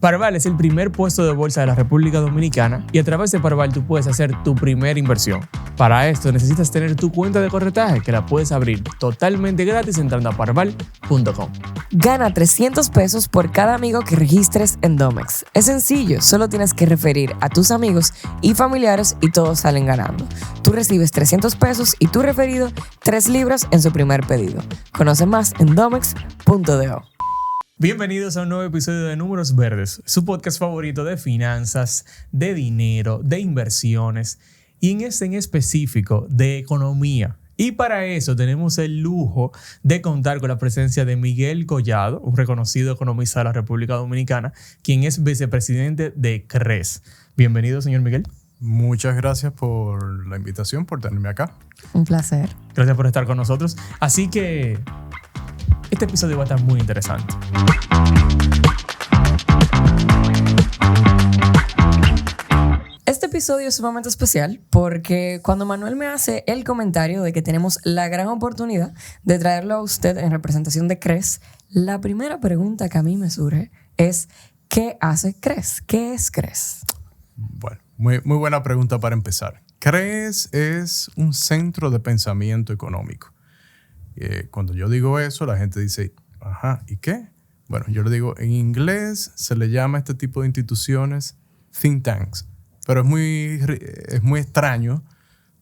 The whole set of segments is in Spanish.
Parval es el primer puesto de bolsa de la República Dominicana y a través de Parval tú puedes hacer tu primera inversión. Para esto necesitas tener tu cuenta de corretaje que la puedes abrir totalmente gratis entrando a parval.com. Gana 300 pesos por cada amigo que registres en Domex. Es sencillo, solo tienes que referir a tus amigos y familiares y todos salen ganando. Tú recibes 300 pesos y tu referido 3 libras en su primer pedido. Conoce más en domex.do. Bienvenidos a un nuevo episodio de Números Verdes, su podcast favorito de finanzas, de dinero, de inversiones y en este en específico de economía. Y para eso tenemos el lujo de contar con la presencia de Miguel Collado, un reconocido economista de la República Dominicana, quien es vicepresidente de CRES. Bienvenido, señor Miguel. Muchas gracias por la invitación, por tenerme acá. Un placer. Gracias por estar con nosotros. Así que este episodio va a estar muy interesante. Este episodio es sumamente especial porque cuando Manuel me hace el comentario de que tenemos la gran oportunidad de traerlo a usted en representación de CRES, la primera pregunta que a mí me surge es ¿qué hace CRES? ¿Qué es CRES? Bueno, muy buena pregunta para empezar. CRES es un centro de pensamiento económico. Cuando yo digo eso, la gente dice, ajá, ¿y qué? Bueno, yo le digo, en inglés se le llama a este tipo de instituciones think tanks, pero es muy extraño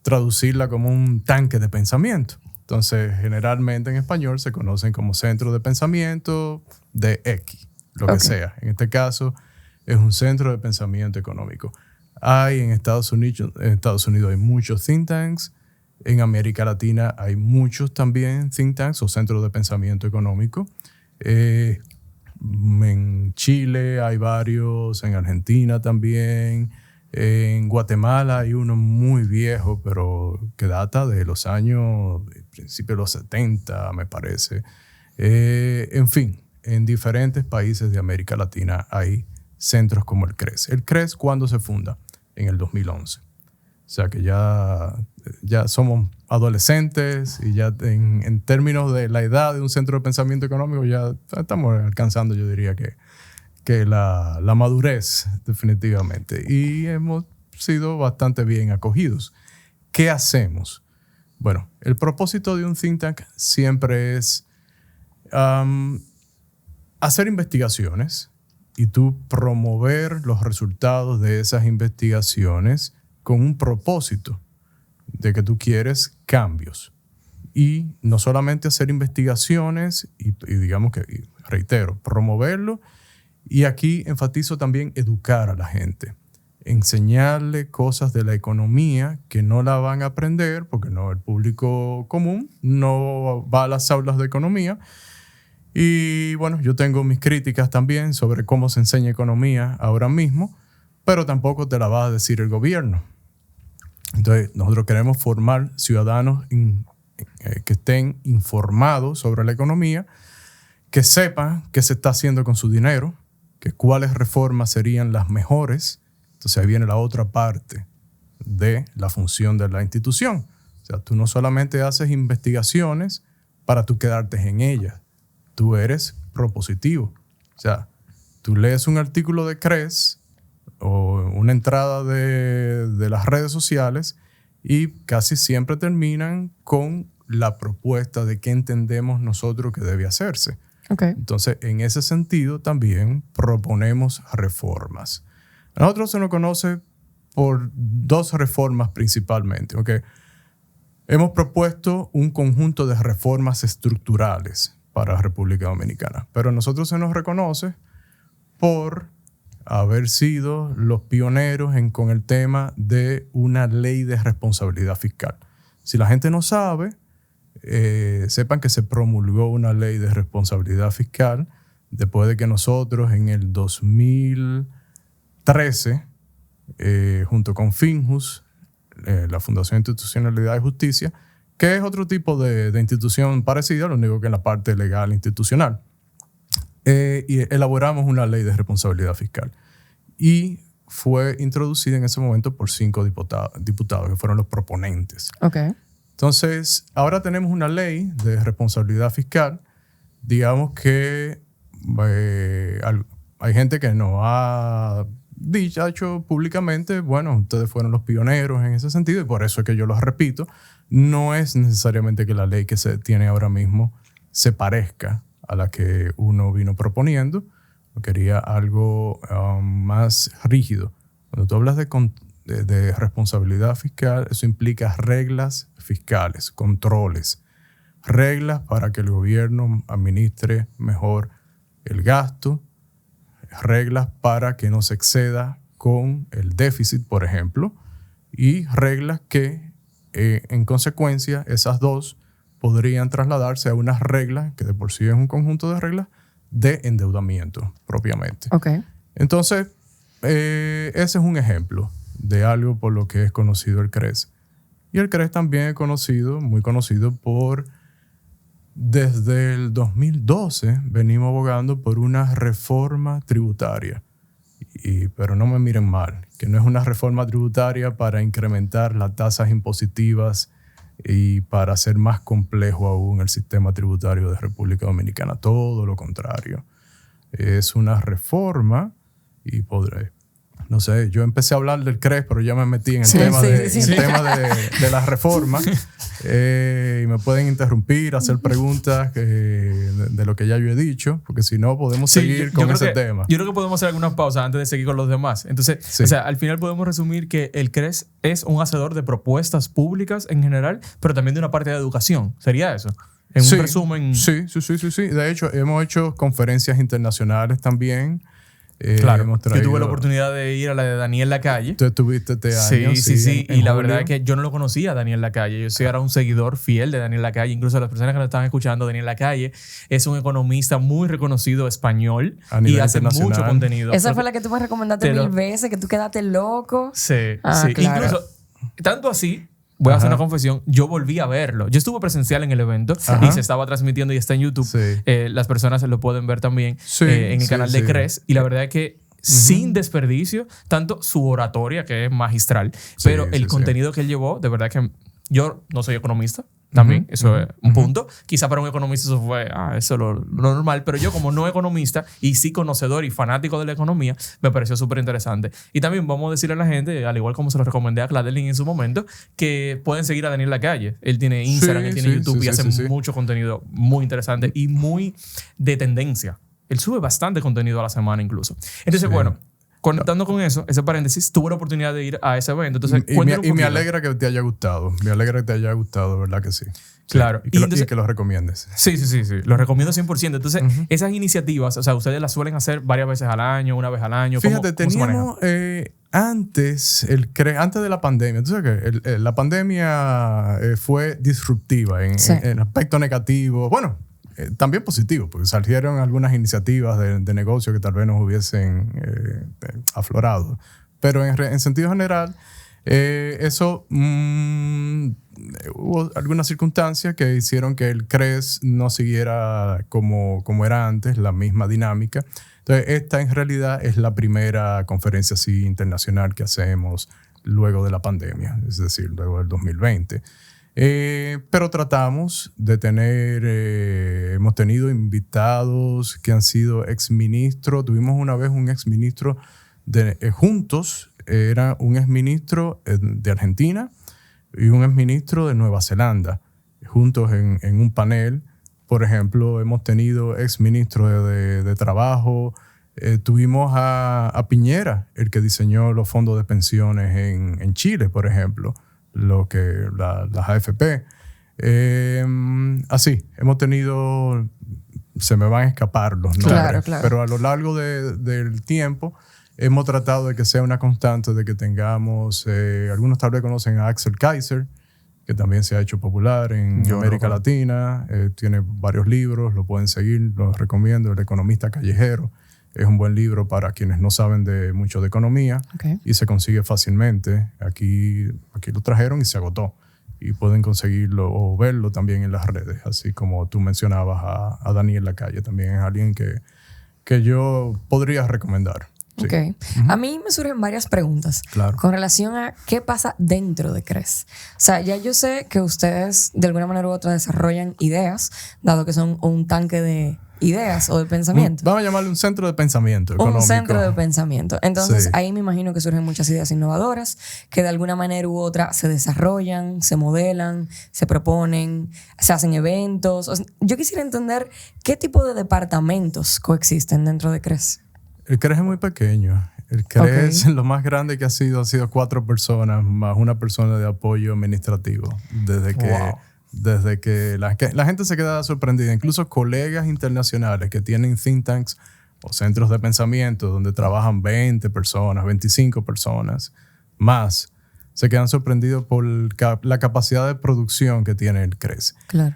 traducirla como un tanque de pensamiento. Entonces, generalmente en español se conocen como centro de pensamiento de X, lo que sea. En este caso, es un centro de pensamiento económico. En Estados Unidos hay muchos think tanks. En América Latina hay muchos también think tanks o centros de pensamiento económico. En Chile hay varios, en Argentina también. En Guatemala hay uno muy viejo, pero que data de los años, principios de los 70, me parece. En fin, en diferentes países de América Latina hay centros como el CRES. ¿El CRES cuándo se funda? En el 2011. O sea que ya somos adolescentes y ya en términos de la edad de un centro de pensamiento económico ya estamos alcanzando, yo diría que la madurez definitivamente. Y hemos sido bastante bien acogidos. ¿Qué hacemos? Bueno, el propósito de un think tank siempre es hacer investigaciones y tú promover los resultados de esas investigaciones con un propósito de que tú quieres cambios. Y no solamente hacer investigaciones y digamos que, reitero, promoverlo. Y aquí enfatizo también educar a la gente. Enseñarle cosas de la economía que no la van a aprender porque no, el público común no va a las aulas de economía. Y bueno, yo tengo mis críticas también sobre cómo se enseña economía ahora mismo, pero tampoco te la va a decir el gobierno. Entonces, nosotros queremos formar ciudadanos que estén informados sobre la economía, que sepan qué se está haciendo con su dinero, que cuáles reformas serían las mejores. Entonces, ahí viene la otra parte de la función de la institución. O sea, tú no solamente haces investigaciones para tú quedarte en ellas, tú eres propositivo. O sea, tú lees un artículo de CRES o una entrada de las redes sociales y casi siempre terminan con la propuesta de qué entendemos nosotros que debe hacerse. Okay. Entonces, en ese sentido también proponemos reformas. A nosotros se nos conoce por 2 reformas principalmente. Okay. Hemos propuesto un conjunto de reformas estructurales para la República Dominicana, pero a nosotros se nos reconoce por haber sido los pioneros con el tema de una ley de responsabilidad fiscal. Si la gente no sabe, sepan que se promulgó una ley de responsabilidad fiscal después de que nosotros en el 2013, junto con Finjus, la Fundación de Institucionalidad y Justicia, que es otro tipo de institución parecida, lo único que en la parte legal institucional, y elaboramos una ley de responsabilidad fiscal. Y fue introducida en ese momento por 5 diputados que fueron los proponentes. Okay. Entonces, ahora tenemos una ley de responsabilidad fiscal, digamos que hay gente que nos ha dicho públicamente, bueno, ustedes fueron los pioneros en ese sentido y por eso es que yo los repito, no es necesariamente que la ley que se tiene ahora mismo se parezca a la que uno vino proponiendo. Quería algo más rígido. Cuando tú hablas de responsabilidad fiscal, eso implica reglas fiscales, controles, reglas para que el gobierno administre mejor el gasto, reglas para que no se exceda con el déficit, por ejemplo, y reglas que, en consecuencia, esas dos podrían trasladarse a unas reglas, que de por sí es un conjunto de reglas, de endeudamiento propiamente. Okay. Entonces, ese es un ejemplo de algo por lo que es conocido el CRES. Y el CRES también es conocido, muy conocido por, desde el 2012, venimos abogando por una reforma tributaria. Pero no me miren mal, que no es una reforma tributaria para incrementar las tasas impositivas y para hacer más complejo aún el sistema tributario de República Dominicana. Todo lo contrario. Es una reforma y podré... No sé, yo empecé a hablar del CRES, pero ya me metí en el tema de la reforma. Y me pueden interrumpir, hacer preguntas de lo que ya yo he dicho, porque si no podemos seguir con ese tema. Yo creo que podemos hacer algunas pausas antes de seguir con los demás. Entonces, o sea, al final podemos resumir que el CRES es un hacedor de propuestas públicas en general, pero también de una parte de educación. ¿Sería eso? En un resumen. Sí. De hecho, hemos hecho conferencias internacionales también. Claro, yo tuve la oportunidad de ir a la de Daniel Lacalle. Tú estuviste este año. Sí. Y la verdad es que yo no lo conocía a Daniel Lacalle. Yo sí era un seguidor fiel de Daniel Lacalle. Incluso las personas que nos estaban escuchando, Daniel Lacalle es un economista muy reconocido español y hace mucho contenido. Esa fue la que tú me recomendaste 1000 veces, que tú quedaste loco. Sí. Claro. Incluso, tanto así, voy a hacer una confesión, yo volví a verlo. Yo estuve presencial en el evento y se estaba transmitiendo y está en YouTube. Las personas lo pueden ver también en el canal de CRES. Y la verdad es que sin desperdicio, tanto su oratoria, que es magistral, pero el contenido que él llevó, de verdad que yo no soy economista. También, eso es un punto. Quizá para un economista eso fue eso lo normal, pero yo como no economista y sí conocedor y fanático de la economía, me pareció súper interesante. Y también vamos a decirle a la gente, al igual como se lo recomendé a Cladelin en su momento, que pueden seguir a Daniel Lacalle. Él tiene Instagram, él tiene YouTube y hace mucho contenido muy interesante y muy de tendencia. Él sube bastante contenido a la semana incluso. Entonces, bueno, conectando con eso, ese paréntesis, tuve la oportunidad de ir a ese evento. Entonces, y me alegra que te haya gustado. Me alegra que te haya gustado, ¿verdad que sí? Claro. Y que lo recomiendes. Sí. Lo recomiendo 100%. Entonces, esas iniciativas, o sea, ustedes las suelen hacer varias veces al año, una vez al año. Fíjate, teníamos antes de la pandemia. Entonces, la pandemia fue disruptiva en aspecto negativo. Bueno, también positivo, porque salieron algunas iniciativas de negocio que tal vez nos hubiesen aflorado. Pero en sentido general, eso hubo algunas circunstancias que hicieron que el CRES no siguiera como era antes, la misma dinámica. Entonces, esta en realidad es la primera conferencia así internacional que hacemos luego de la pandemia, es decir, luego del 2020. Pero tratamos de tener, hemos tenido invitados que han sido exministros. Tuvimos una vez un exministro juntos, era un exministro de Argentina y un exministro de Nueva Zelanda, juntos en un panel. Por ejemplo, hemos tenido exministros de trabajo. Tuvimos a Piñera, el que diseñó los fondos de pensiones en Chile, por ejemplo. Las AFP. Así, hemos tenido, se me van a escapar los nombres, claro. Pero a lo largo del tiempo hemos tratado de que sea una constante, de que tengamos, algunos tal vez conocen a Axel Kaiser, que también se ha hecho popular en América Latina, tiene varios libros, lo pueden seguir, los recomiendo, El economista callejero. Es un buen libro para quienes no saben mucho de economía y se consigue fácilmente. Aquí lo trajeron y se agotó. Y pueden conseguirlo o verlo también en las redes, así como tú mencionabas a Daniel Lacalle. También es alguien que yo podría recomendar. Sí. Ok. A mí me surgen varias preguntas Claro. con relación a qué pasa dentro de CRES. O sea, ya yo sé que ustedes de alguna manera u otra desarrollan ideas, dado que son un tanque de ideas o de pensamiento. Vamos a llamarle un centro de pensamiento económico. Un centro de pensamiento. Entonces, Sí. ahí me imagino que surgen muchas ideas innovadoras que de alguna manera u otra se desarrollan, se modelan, se proponen, se hacen eventos. O sea, yo quisiera entender qué tipo de departamentos coexisten dentro de CRES. El CRES es muy pequeño. El CRES, lo más grande que ha sido 4 personas más una persona de apoyo administrativo. Desde que la gente se queda sorprendida. Incluso colegas internacionales que tienen think tanks o centros de pensamiento donde trabajan 20 personas, 25 personas más, se quedan sorprendidos por la capacidad de producción que tiene el CRES. Claro.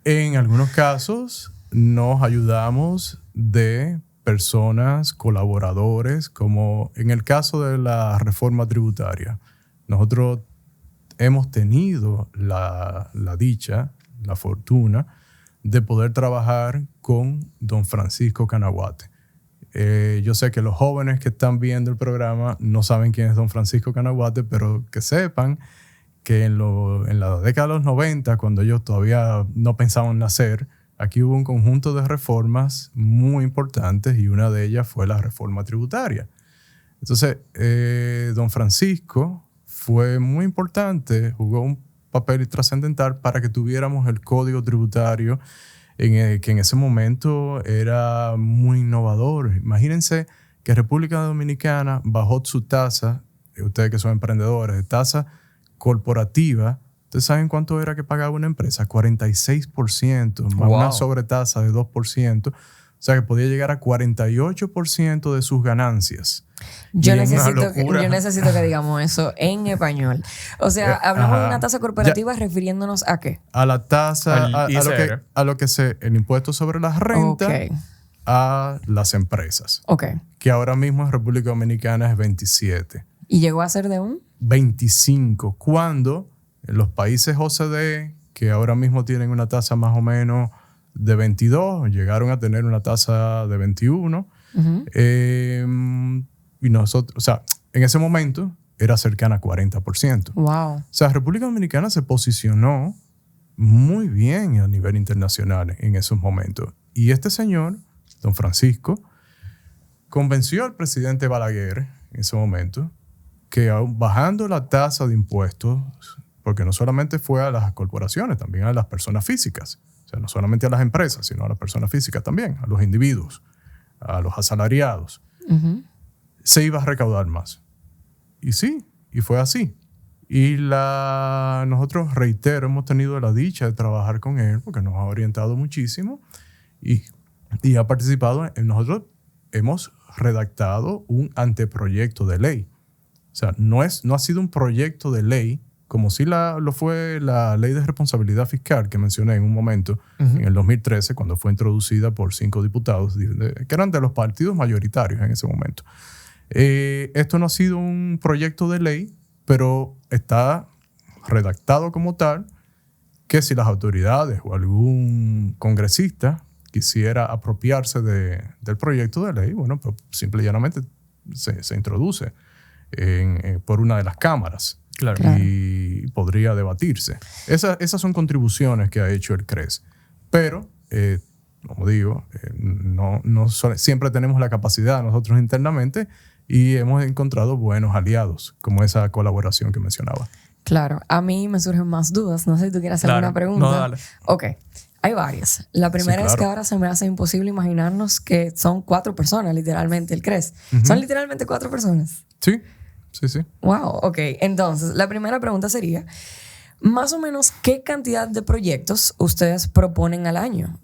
En algunos casos nos ayudamos de personas, colaboradores, como en el caso de la reforma tributaria. Nosotros hemos tenido la dicha, la fortuna de poder trabajar con don Francisco Canaguate. Yo sé que los jóvenes que están viendo el programa no saben quién es don Francisco Canaguate, pero que sepan que en la década de los 90, cuando ellos todavía no pensaban nacer, aquí hubo un conjunto de reformas muy importantes y una de ellas fue la reforma tributaria. Entonces, don Francisco fue muy importante, jugó un papel trascendental para que tuviéramos el código tributario que en ese momento era muy innovador. Imagínense que República Dominicana bajó su tasa, ustedes que son emprendedores, de tasa corporativa. ¿Ustedes saben cuánto era que pagaba una empresa? 46%, más Wow. una sobretasa de 2%. O sea que podía llegar a 48% de sus ganancias. Yo Y es una necesito, locura. yo necesito que digamos eso en español. O sea, hablamos de una tasa corporativa refiriéndonos a qué. A la tasa, Al a ISR. lo que se, el impuesto sobre la renta Ok. a las empresas, Ok. que ahora mismo en República Dominicana es 27. ¿Y llegó a ser de un? 25, cuando en los países OCDE, que ahora mismo tienen una tasa más o menos de 22, llegaron a tener una tasa de 21. Y nosotros, o sea, en ese momento era cercana a 40%. Wow. O sea, República Dominicana se posicionó muy bien a nivel internacional en esos momentos. Y este señor, don Francisco, convenció al presidente Balaguer en ese momento que bajando la tasa de impuestos, porque no solamente fue a las corporaciones, también a las personas físicas, o sea, no solamente a las empresas, sino a las personas físicas también, a los individuos, a los asalariados, se iba a recaudar más. Y sí, y fue así. Y nosotros, reitero, hemos tenido la dicha de trabajar con él porque nos ha orientado muchísimo y ha participado. Nosotros hemos redactado un anteproyecto de ley. O sea, no ha sido un proyecto de ley como sí lo fue la ley de responsabilidad fiscal que mencioné en un momento, en el 2013, cuando fue introducida por 5 diputados que eran de los partidos mayoritarios en ese momento. Esto no ha sido un proyecto de ley, pero está redactado como tal, que si las autoridades o algún congresista quisiera apropiarse del proyecto de ley, bueno, pues simple y llanamente se introduce por una de las cámaras. Claro. Y podría debatirse. Esas son contribuciones que ha hecho el CRES. Pero, como digo, siempre tenemos la capacidad nosotros internamente y hemos encontrado buenos aliados, como esa colaboración que mencionaba. Claro, a mí me surgen más dudas. No sé si tú quieres hacer alguna pregunta. No, dale. Ok, hay varias. La primera Sí, es que claro. ahora se me hace imposible imaginarnos que son 4 personas, literalmente, el CRES. ¿Son literalmente 4 personas? Sí, sí, sí. Wow, ok. Entonces, la primera pregunta sería, más o menos, ¿qué cantidad de proyectos ustedes proponen al año?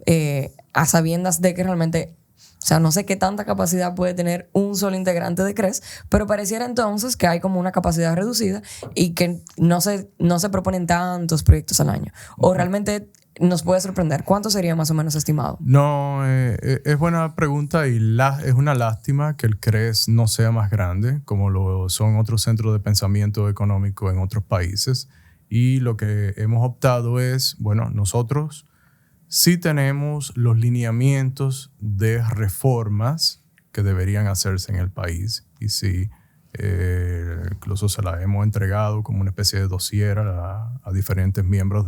A sabiendas de que realmente, o sea, no sé qué tanta capacidad puede tener un solo integrante de CRES, pero pareciera entonces que hay como una capacidad reducida y que no se proponen tantos proyectos al año. O realmente nos puede sorprender. ¿Cuánto sería más o menos estimado? No, es buena pregunta y es una lástima que el CRES no sea más grande, como lo son otros centros de pensamiento económico en otros países. Y lo que hemos optado es, bueno, nosotros sí tenemos los lineamientos de reformas que deberían hacerse en el país. Y sí, incluso se la hemos entregado como una especie de dossier a diferentes miembros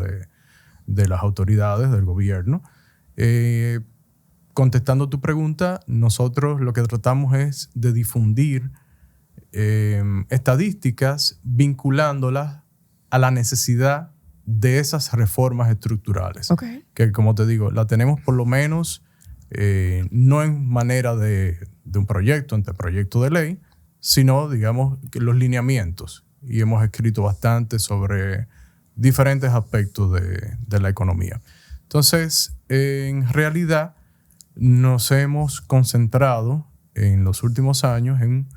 de las autoridades del gobierno. Contestando tu pregunta, nosotros lo que tratamos es de difundir estadísticas vinculándolas a la necesidad de esas reformas estructurales. Okay. Que, como te digo, la tenemos por lo menos no en manera de un proyecto, anteproyecto de ley, sino, digamos, que los lineamientos. Y hemos escrito bastante sobre diferentes aspectos de la economía. Entonces, en realidad, nos hemos concentrado en los últimos años en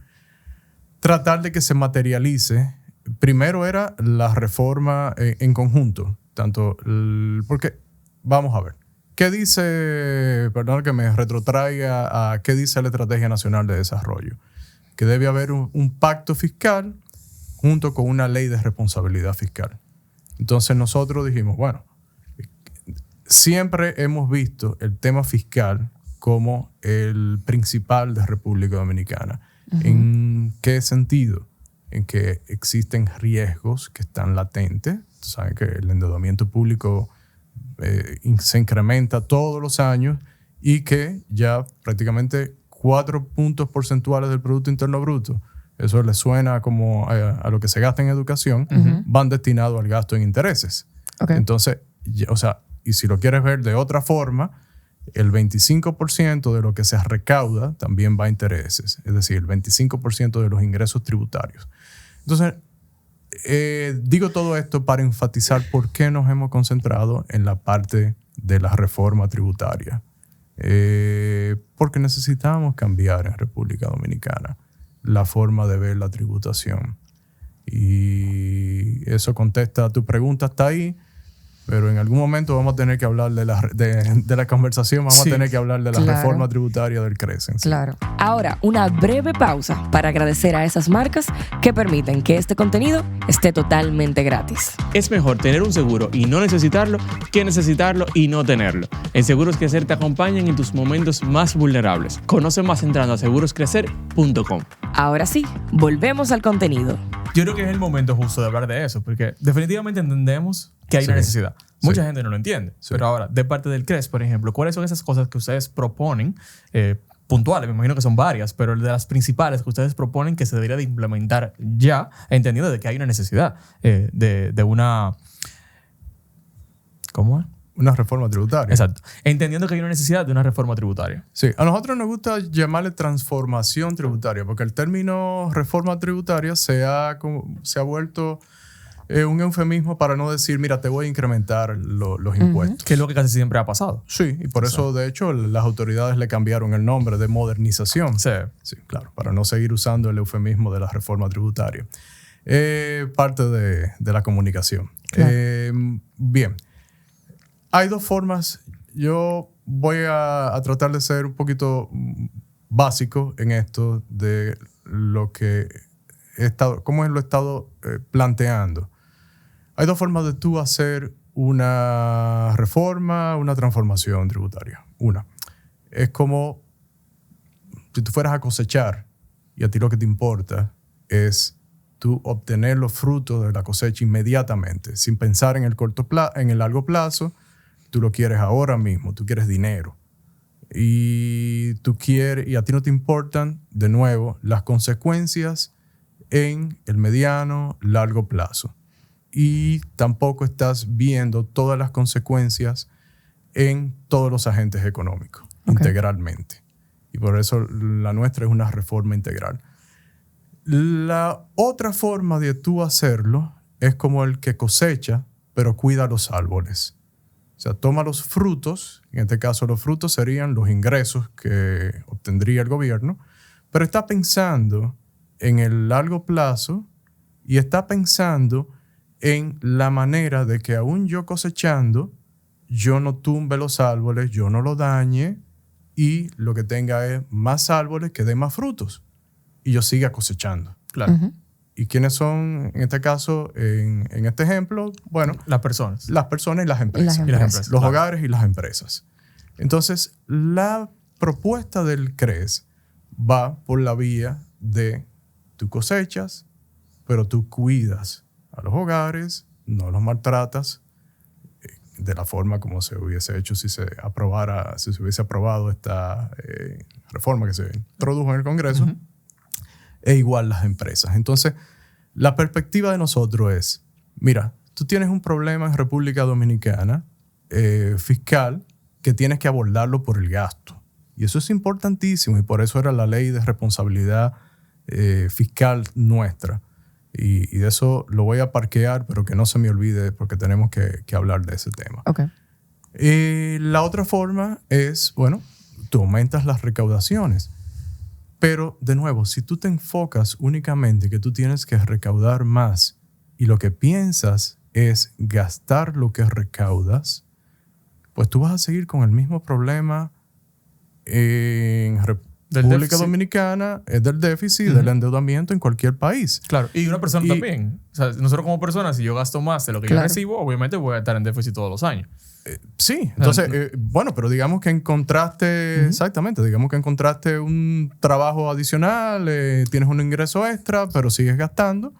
tratar de que se materialice. Primero era la reforma en conjunto, porque, vamos a ver, ¿qué dice, perdón que me retrotraiga a qué dice la Estrategia Nacional de Desarrollo? Que debe haber un pacto fiscal junto con una ley de responsabilidad fiscal. Entonces nosotros dijimos, bueno, siempre hemos visto el tema fiscal como el principal de República Dominicana. Uh-huh. ¿En qué sentido? En que existen riesgos que están latentes. Saben que el endeudamiento público se incrementa todos los años y que ya prácticamente 4 puntos porcentuales del Producto Interno Bruto, eso le suena como a lo que se gasta en educación, uh-huh, van destinados al gasto en intereses. Okay. Entonces, o sea, y si lo quieres ver de otra forma, el 25% de lo que se recauda también va a intereses, es decir, el 25% de los ingresos tributarios. Entonces, digo todo esto para enfatizar por qué nos hemos concentrado en la parte de la reforma tributaria. Porque necesitamos cambiar en República Dominicana la forma de ver la tributación. Y eso contesta a tu pregunta hasta ahí. Pero en algún momento vamos a tener que hablar de la conversación, vamos a tener que hablar de la reforma tributaria del CRES. Sí. Claro. Ahora, una breve pausa para agradecer a esas marcas que permiten que este contenido esté totalmente gratis. Es mejor tener un seguro y no necesitarlo que necesitarlo y no tenerlo. En Seguros Crecer te acompañan en tus momentos más vulnerables. Conoce más entrando a seguroscrecer.com. Ahora sí, volvemos al contenido. Yo creo que es el momento justo de hablar de eso, porque definitivamente entendemos que hay una necesidad. Mucha gente no lo entiende. Sí. Pero ahora, de parte del CRES, por ejemplo, ¿cuáles son esas cosas que ustedes proponen, puntuales? Me imagino que son varias, pero de las principales que ustedes proponen que se debería de implementar ya, entendiendo de que hay una necesidad de una... ¿Cómo es? Una reforma tributaria. Exacto. Entendiendo que hay una necesidad de una reforma tributaria. Sí. A nosotros nos gusta llamarle transformación tributaria, porque el término reforma tributaria se ha vuelto un eufemismo para no decir, mira, te voy a incrementar los impuestos. Que es lo que casi siempre ha pasado. Sí, y por eso, de hecho, las autoridades le cambiaron el nombre de modernización. Sí. Sí, claro, para no seguir usando el eufemismo de la reforma tributaria. Parte de la comunicación. Claro. Bien. Hay dos formas. Yo voy a tratar de ser un poquito básico en esto de lo que he estado, cómo lo he estado planteando. Hay dos formas de tú hacer una reforma, una transformación tributaria. Una, es como si tú fueras a cosechar y a ti lo que te importa es tú obtener los frutos de la cosecha inmediatamente, sin pensar en el largo plazo. Tú lo quieres ahora mismo, tú quieres dinero. Y a ti no te importan, de nuevo, las consecuencias en el mediano, largo plazo. Y tampoco estás viendo todas las consecuencias en todos los agentes económicos, integralmente. Y por eso la nuestra es una reforma integral. La otra forma de tú hacerlo es como el que cosecha, pero cuida los árboles. O sea, toma los frutos, en este caso los frutos serían los ingresos que obtendría el gobierno, pero está pensando en el largo plazo y está pensando en la manera de que aún yo cosechando, yo no tumbe los árboles, yo no los dañe y lo que tenga es más árboles que den más frutos y yo siga cosechando. Claro. Uh-huh. ¿Y quiénes son, en este caso, en este ejemplo? Bueno, las personas. Las personas y las empresas. Los hogares y las empresas. Entonces, la propuesta del CRES va por la vía de tú cosechas, pero tú cuidas a los hogares, no los maltratas de la forma como se hubiese hecho si se hubiese aprobado esta reforma que se introdujo en el Congreso, e igual las empresas. Entonces, la perspectiva de nosotros es, mira, tú tienes un problema en República Dominicana fiscal que tienes que abordarlo por el gasto. Y eso es importantísimo y por eso era la ley de responsabilidad fiscal nuestra. Y de eso lo voy a parquear, pero que no se me olvide porque tenemos que hablar de ese tema. Okay. La otra forma es, bueno, tú aumentas las recaudaciones. Pero, de nuevo, si tú te enfocas únicamente que tú tienes que recaudar más y lo que piensas es gastar lo que recaudas, pues tú vas a seguir con el mismo problema en República Dominicana, es del déficit, del endeudamiento en cualquier país. Claro, y una persona también. O sea, nosotros como personas, si yo gasto más de lo que yo recibo, obviamente voy a estar en déficit todos los años. Sí, entonces, bueno, pero digamos que encontraste, exactamente, digamos que encontraste un trabajo adicional, tienes un ingreso extra, pero sigues gastando,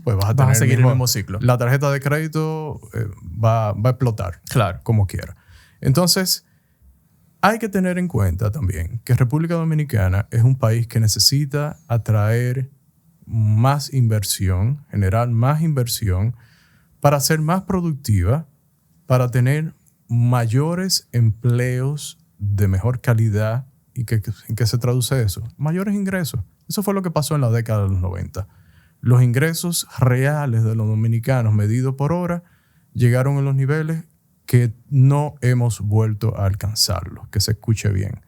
pues vas a seguir el mismo ciclo. La tarjeta de crédito va a explotar, claro, como quiera. Entonces, hay que tener en cuenta también que República Dominicana es un país que necesita atraer más inversión, generar más inversión para ser más productiva, para tener mayores empleos de mejor calidad. ¿Y en qué se traduce eso? Mayores ingresos. Eso fue lo que pasó en la década de los 90. Los ingresos reales de los dominicanos medidos por hora llegaron a los niveles que no hemos vuelto a alcanzarlos. Que se escuche bien.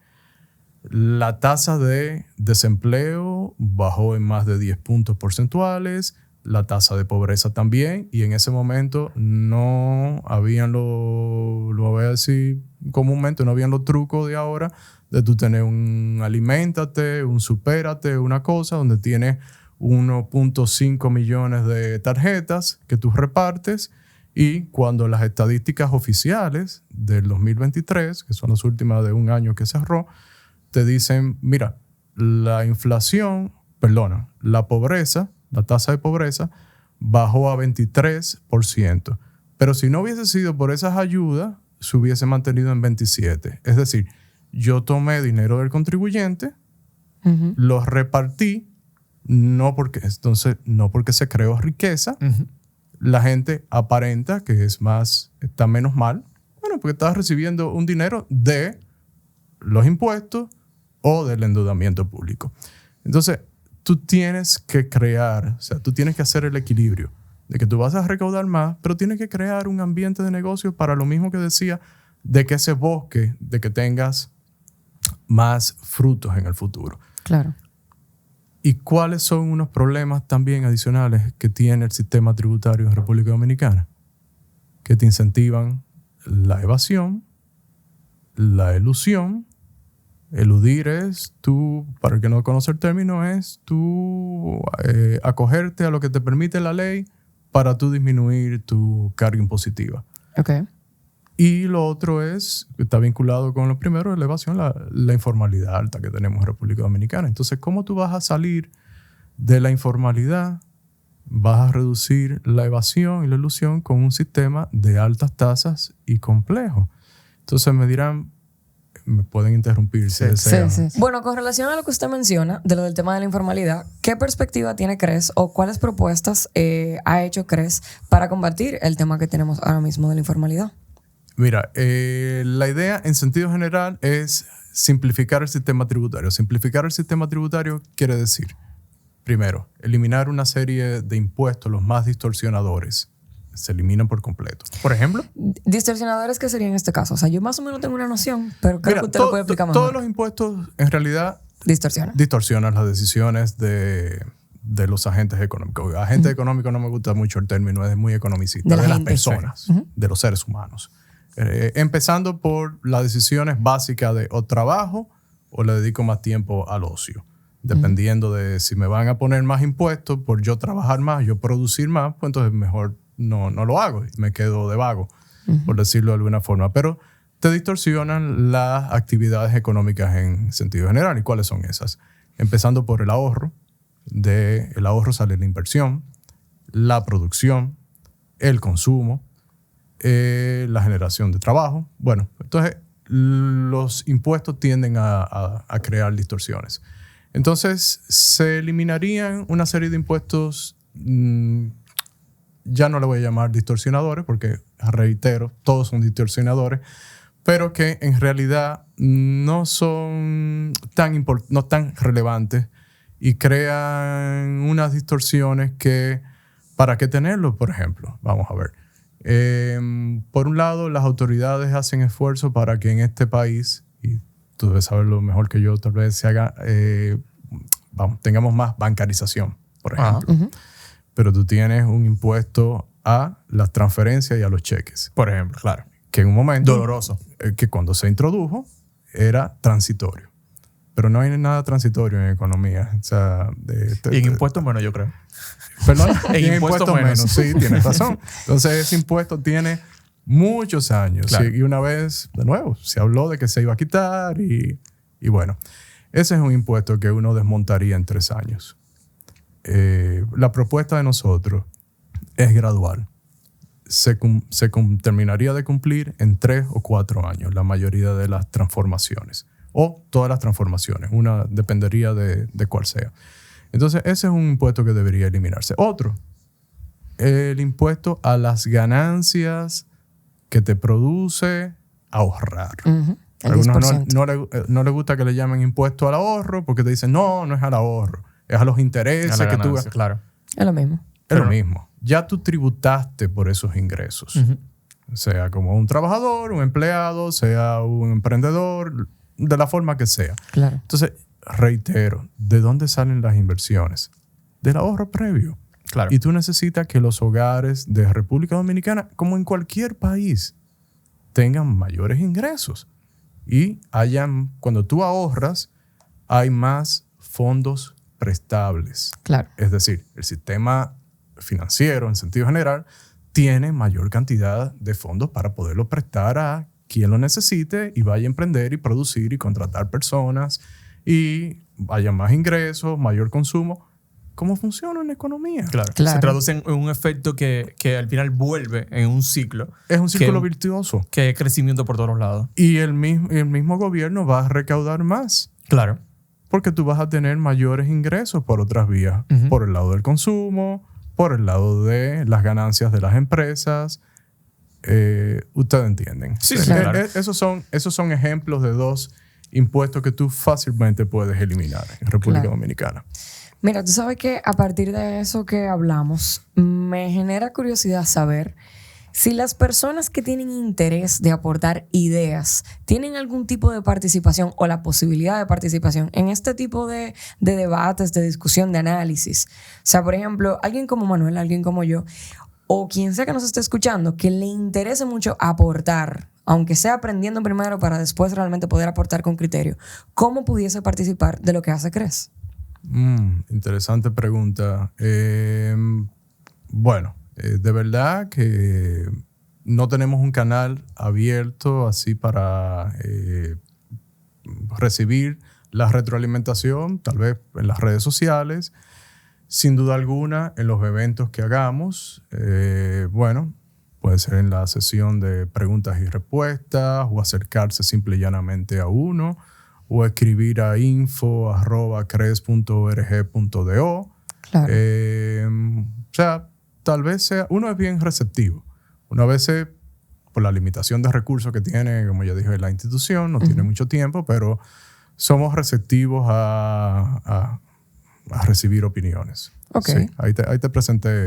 La tasa de desempleo bajó en más de 10 puntos porcentuales, la tasa de pobreza también, y en ese momento no habían lo voy a decir comúnmente, no habían los trucos de ahora de tú tener un aliméntate, un supérate, una cosa donde tienes 1.5 millones de tarjetas que tú repartes, y cuando las estadísticas oficiales del 2023, que son las últimas de un año que cerró, te dicen, mira, la pobreza, la tasa de pobreza bajó a 23%. Pero si no hubiese sido por esas ayudas, se hubiese mantenido en 27%. Es decir, yo tomé dinero del contribuyente, lo repartí, no porque se creó riqueza. La gente aparenta que está menos mal. Bueno, porque estás recibiendo un dinero de los impuestos o del endeudamiento público. Entonces, tú tienes que tú tienes que hacer el equilibrio de que tú vas a recaudar más, pero tienes que crear un ambiente de negocio para lo mismo que decía, de que ese bosque, de que tengas más frutos en el futuro. Claro. ¿Y cuáles son unos problemas también adicionales que tiene el sistema tributario en República Dominicana? Que te incentivan la evasión, la elusión. Eludir es tú, para el que no conoce el término, es tú acogerte a lo que te permite la ley para tú disminuir tu carga impositiva. Okay. Y lo otro está vinculado con lo primero, la evasión, la informalidad alta que tenemos en República Dominicana. Entonces, ¿cómo tú vas a salir de la informalidad? Vas a reducir la evasión y la elusión con un sistema de altas tasas y complejo. Entonces me dirán, me pueden interrumpir si desean. Sí. Bueno, con relación a lo que usted menciona, de lo del tema de la informalidad, ¿qué perspectiva tiene CRES o cuáles propuestas ha hecho CRES para combatir el tema que tenemos ahora mismo de la informalidad? Mira, la idea en sentido general es simplificar el sistema tributario. Simplificar el sistema tributario quiere decir, primero, eliminar una serie de impuestos, los más distorsionadores. Se eliminan por completo. Por ejemplo, ¿Distorsionadores qué sería en este caso? O sea, yo más o menos tengo una noción, pero creo que usted lo puede explicar mejor. Todos los impuestos, en realidad, distorsionan las decisiones de los agentes económicos. Agente económico no me gusta mucho el término, es muy economicista. De las personas, de los seres humanos. Empezando por las decisiones básicas de o trabajo o le dedico más tiempo al ocio. Dependiendo de si me van a poner más impuestos por yo trabajar más, yo producir más, pues entonces mejor no lo hago y me quedo de vago, por decirlo de alguna forma. Pero te distorsionan las actividades económicas en sentido general. ¿Y cuáles son esas? empezando por el ahorro. El ahorro sale la inversión, la producción, el consumo, la generación de trabajo. Bueno, entonces los impuestos tienden a crear distorsiones. Entonces se eliminarían una serie de impuestos, ya no le voy a llamar distorsionadores porque, reitero, todos son distorsionadores, pero que en realidad no son no tan relevantes y crean unas distorsiones que, ¿para qué tenerlo? Por ejemplo, vamos a ver. Por un lado, las autoridades hacen esfuerzo para que en este país, y tú debes saberlo mejor que yo, tal vez se haga, tengamos más bancarización, por ejemplo. Ajá. Pero tú tienes un impuesto a las transferencias y a los cheques. Por ejemplo, claro. Que en un momento... Doloroso. Que cuando se introdujo era transitorio. Pero no hay nada transitorio en economía. O sea, y en impuestos menos, yo creo. Perdón, en impuestos menos. Sí, tienes razón. Entonces, ese impuesto tiene muchos años. Claro. Sí, y una vez, de nuevo, se habló de que se iba a quitar y bueno, ese es un impuesto que uno desmontaría en 3 años. La propuesta de nosotros es gradual. Se terminaría de cumplir en 3 o 4 años la mayoría de las transformaciones. O todas las transformaciones. Una dependería de cuál sea. Entonces, ese es un impuesto que debería eliminarse. Otro, el impuesto a las ganancias que te produce ahorrar. Uh-huh. A algunos no le gusta que le llamen impuesto al ahorro porque te dicen, no es al ahorro. Es a los intereses a la que tú... ganancia, claro. Es lo mismo. Es lo mismo. Ya tú tributaste por esos ingresos. Uh-huh. Sea como un trabajador, un empleado, sea un emprendedor, de la forma que sea. Claro. Entonces, reitero, ¿de dónde salen las inversiones? Del ahorro previo. Claro. Y tú necesitas que los hogares de República Dominicana, como en cualquier país, tengan mayores ingresos. Y cuando tú ahorras, hay más fondos prestables. Claro. Es decir, el sistema financiero, en sentido general, tiene mayor cantidad de fondos para poderlo prestar a quien lo necesite y vaya a emprender y producir y contratar personas y haya más ingresos, mayor consumo. ¿Cómo funciona en la economía? Claro. Claro. Se traduce en un efecto que al final vuelve en un ciclo. Es un círculo virtuoso. Que es crecimiento por todos los lados. Y el mismo gobierno va a recaudar más. Claro. Porque tú vas a tener mayores ingresos por otras vías. Uh-huh. Por el lado del consumo, por el lado de las ganancias de las empresas. Ustedes entienden. Sí, claro. Esos son ejemplos de 2 impuestos que tú fácilmente puedes eliminar en República Dominicana. Mira, tú sabes que a partir de eso que hablamos, me genera curiosidad saber si las personas que tienen interés de aportar ideas tienen algún tipo de participación o la posibilidad de participación en este tipo de debates, de discusión, de análisis. O sea, por ejemplo, alguien como Manuel, alguien como yo, o quien sea que nos esté escuchando, que le interese mucho aportar, aunque sea aprendiendo primero para después realmente poder aportar con criterio, ¿cómo pudiese participar de lo que hace CRES? Interesante pregunta. Bueno, de verdad que no tenemos un canal abierto así para recibir la retroalimentación, tal vez en las redes sociales. Sin duda alguna, en los eventos que hagamos, bueno, puede ser en la sesión de preguntas y respuestas o acercarse simple y llanamente a uno o escribir a info@cres.org.do. Claro. O sea, tal vez uno es bien receptivo. Uno a veces, por la limitación de recursos que tiene, como ya dije, la institución, no tiene mucho tiempo, pero somos receptivos a recibir opiniones. Ok. Sí, ahí te presenté.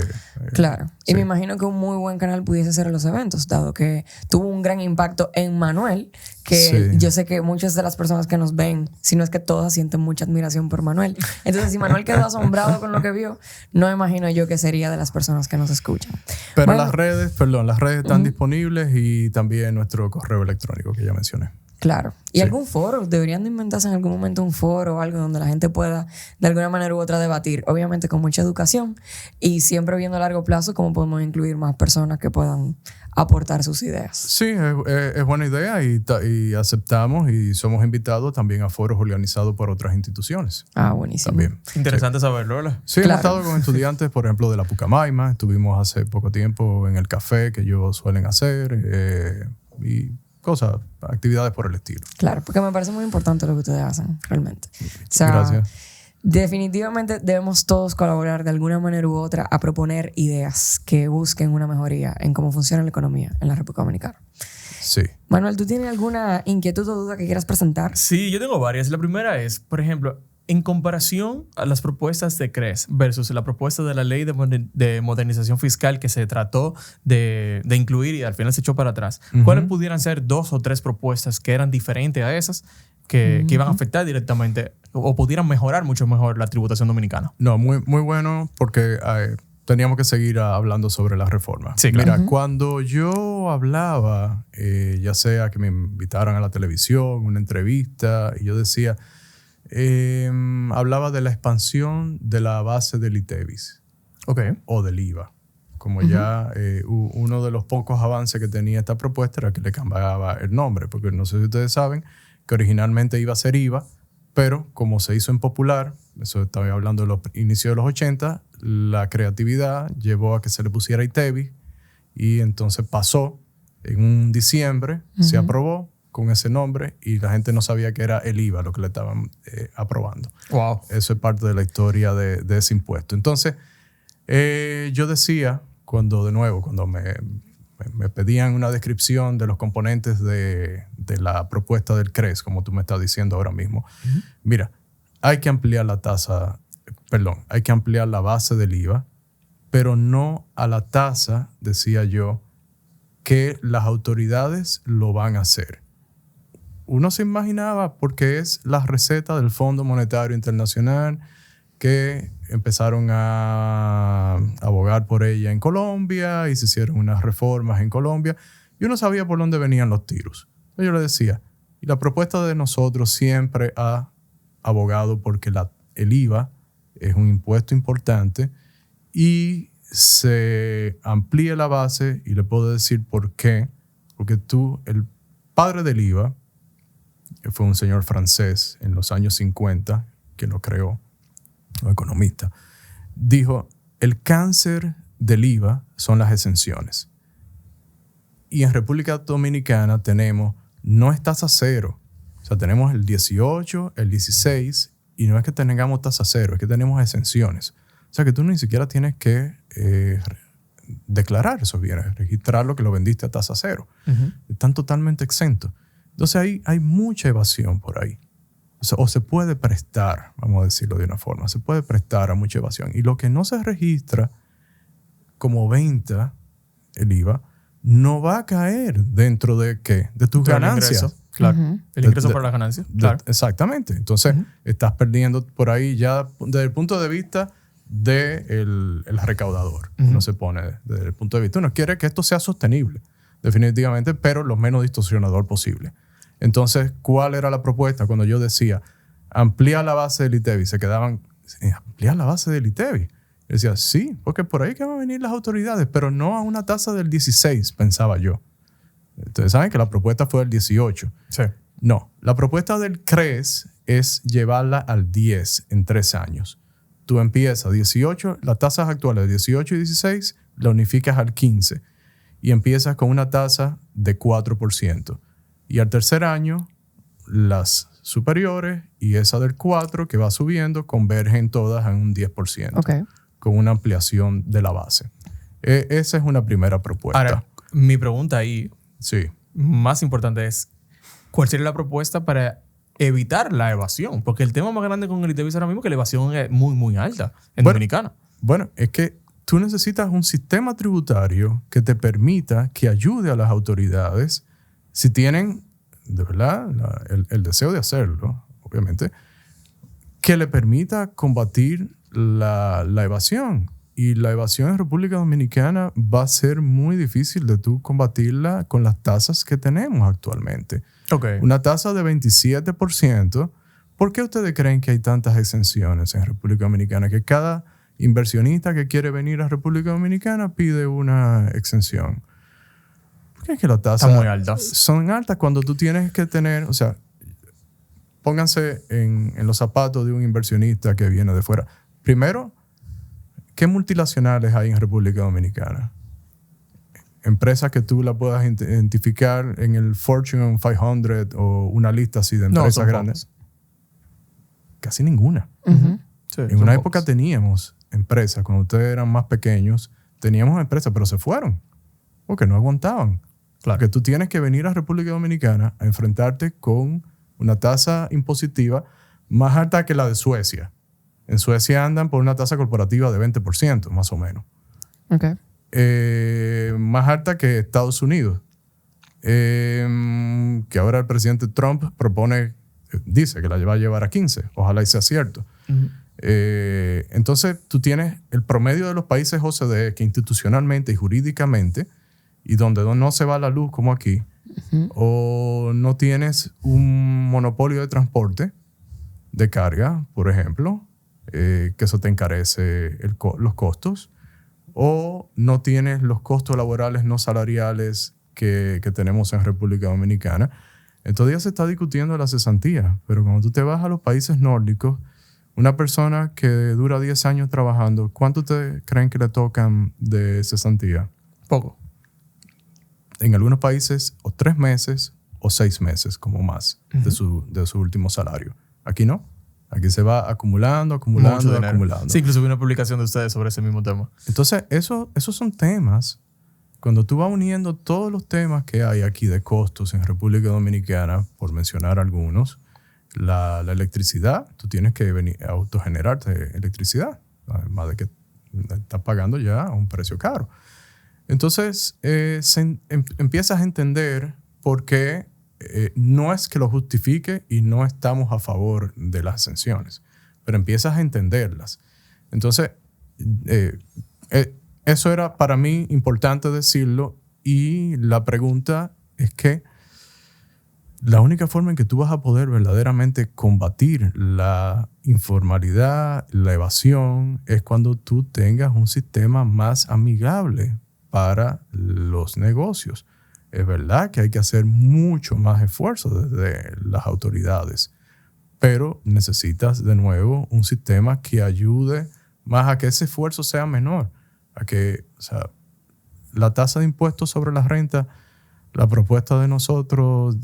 Claro. Y sí. me imagino que un muy buen canal pudiese ser los eventos, dado que tuvo un gran impacto en Manuel, que Sí. yo sé que muchas de las personas que nos ven, si no es que todas, sienten mucha admiración por Manuel. Entonces, si Manuel quedó asombrado con lo que vio, no imagino yo que sería de las personas que nos escuchan. Pero Bueno, las redes están disponibles y también nuestro correo electrónico que ya mencioné. Claro. ¿Y Sí. algún foro? ¿Deberían de inventarse en algún momento un foro o algo donde la gente pueda de alguna manera u otra debatir? Obviamente con mucha educación y siempre viendo a largo plazo cómo podemos incluir más personas que puedan aportar sus ideas. Sí, es buena idea y aceptamos y somos invitados también a foros organizados por otras instituciones. Ah, buenísimo. También. Interesante saberlo, ¿verdad? Sí, Claro. hemos estado con estudiantes, por ejemplo, de la Pucamaima. Estuvimos hace poco tiempo en el café que ellos suelen hacer y cosas, actividades por el estilo. Claro, porque me parece muy importante lo que ustedes hacen, realmente. O sea, Gracias. definitivamente debemos todos colaborar de alguna manera u otra a proponer ideas que busquen una mejoría en cómo funciona la economía en la República Dominicana. Sí. Manuel, ¿tú tienes alguna inquietud o duda que quieras presentar? Sí, yo tengo varias. La primera es, por ejemplo, en comparación a las propuestas de CRES versus la propuesta de la ley de modernización fiscal que se trató de incluir y al final se echó para atrás, ¿cuáles pudieran ser 2 o 3 propuestas que eran diferentes a esas que iban a afectar directamente o pudieran mejorar mucho mejor la tributación dominicana? No, muy, muy bueno porque teníamos que seguir hablando sobre las reformas. Sí, claro. Mira, cuando yo hablaba, ya sea que me invitaran a la televisión, una entrevista, y yo decía, hablaba de la expansión de la base del ITEVIS Ok. o del IVA. Como ya uno de los pocos avances que tenía esta propuesta era que le cambiaba el nombre, porque no sé si ustedes saben que originalmente iba a ser IVA, pero como se hizo en popular, eso estaba hablando de los inicios de los 80, la creatividad llevó a que se le pusiera ITEVIS y entonces pasó en un diciembre, se aprobó con ese nombre y la gente no sabía que era el IVA lo que le estaban aprobando. Wow. Eso es parte de la historia de ese impuesto. Entonces, yo decía, cuando me pedían una descripción de los componentes de la propuesta del CRES, como tú me estás diciendo ahora mismo, mira, hay que ampliar hay que ampliar la base del IVA, pero no a la tasa, decía yo, que las autoridades lo van a hacer. Uno se imaginaba, porque es la receta del Fondo Monetario Internacional, que empezaron a abogar por ella en Colombia y se hicieron unas reformas en Colombia y uno sabía por dónde venían los tiros. Yo le decía, y la propuesta de nosotros siempre ha abogado porque el IVA es un impuesto importante y se amplíe la base, y le puedo decir por qué. Porque el padre del IVA, que fue un señor francés en los años 50, que lo creó, un economista, dijo, el cáncer del IVA son las exenciones. Y en República Dominicana no es tasa cero. O sea, tenemos el 18, el 16, y no es que tengamos tasa cero, es que tenemos exenciones. O sea, que tú ni siquiera tienes que declarar esos bienes, registrarlo que lo vendiste a tasa cero. Están totalmente exentos. Entonces hay mucha evasión por ahí. O se puede prestar, vamos a decirlo de una forma, se puede prestar a mucha evasión. Y lo que no se registra como venta, el IVA, no va a caer dentro de ¿qué? De tus ganancias. Ingreso, claro. El ingreso para las ganancias. Claro. Exactamente. Entonces, estás perdiendo por ahí ya desde el punto de vista del recaudador. Uno se pone desde el punto de vista. Uno quiere que esto sea sostenible, definitivamente, pero lo menos distorsionador posible. Entonces, ¿cuál era la propuesta? Cuando yo decía, amplía la base del ITEVIS, se quedaban, ¿ampliar la base del ITEVIS? Yo decía, sí, porque por ahí que van a venir las autoridades, pero no a una tasa del 16, pensaba yo. Ustedes saben que la propuesta fue del 18. Sí. No, la propuesta del CRES es llevarla al 10 en 3 años. Tú empiezas 18, las tasas actuales de 18 y 16, la unificas al 15 y empiezas con una tasa de 4%. Y al tercer año, las superiores y esa del 4 que va subiendo convergen todas en un 10%. Okay. Con una ampliación de la base. Esa es una primera propuesta. Ahora, mi pregunta ahí, sí. más importante es, ¿cuál sería la propuesta para evitar la evasión? Porque el tema más grande con el ITEVIS ahora mismo es que la evasión es muy, muy alta en Dominicana. Bueno, es que tú necesitas un sistema tributario que te permita, que ayude a las autoridades, si tienen de verdad el deseo de hacerlo, obviamente, que le permita combatir la evasión. Y la evasión en República Dominicana va a ser muy difícil de tú combatirla con las tasas que tenemos actualmente. Ok. Una tasa de 27%. ¿Por qué ustedes creen que hay tantas exenciones en República Dominicana? Que cada inversionista que quiere venir a República Dominicana pide una exención. ¿Por qué es que las tasas Están muy altas. son altas cuando tú tienes que tener, o sea, pónganse en los zapatos de un inversionista que viene de fuera. Primero, ¿qué multinacionales hay en República Dominicana? Empresas que tú la puedas identificar en el Fortune 500 o una lista así de empresas son grandes. pocas. Casi ninguna. Sí, En son una pocas. época teníamos empresas, cuando ustedes eran más pequeños, teníamos empresas, pero se fueron porque no aguantaban. Claro. Porque tú tienes que venir a República Dominicana a enfrentarte con una tasa impositiva más alta que la de Suecia. En Suecia andan por una tasa corporativa de 20%, más o menos. Ok. Más alta que Estados Unidos. Que ahora el presidente Trump dice que la va a llevar a 15. Ojalá y sea cierto. Ujú. Entonces, tú tienes el promedio de los países OCDE que institucionalmente y jurídicamente, y donde no se va la luz como aquí, o no tienes un monopolio de transporte de carga, por ejemplo, que eso te encarece los costos, o no tienes los costos laborales no salariales que tenemos en República Dominicana. Entonces ya se está discutiendo la cesantía, pero cuando tú te vas a los países nórdicos, una persona que dura 10 años trabajando, ¿cuánto te creen que le tocan de cesantía? Poco. En algunos países, o 3 meses o 6 meses, como más, de su último salario. Aquí no. Aquí se va acumulando. Mucho dinero. Sí, incluso vi una publicación de ustedes sobre ese mismo tema. Entonces, esos son temas. Cuando tú vas uniendo todos los temas que hay aquí de costos en República Dominicana, por mencionar algunos, la electricidad, tú tienes que venir a autogenerarte electricidad, además de que estás pagando ya a un precio caro. Entonces, empiezas a entender por qué no es que lo justifique y no estamos a favor de las exenciones, pero empiezas a entenderlas. Entonces, eso era para mí importante decirlo, y la pregunta es que la única forma en que tú vas a poder verdaderamente combatir la informalidad, la evasión, es cuando tú tengas un sistema más amigable para los negocios. Es verdad que hay que hacer mucho más esfuerzo desde las autoridades, pero necesitas de nuevo un sistema que ayude más a que ese esfuerzo sea menor, a que, o sea, la tasa de impuestos sobre la renta, la propuesta de nosotros,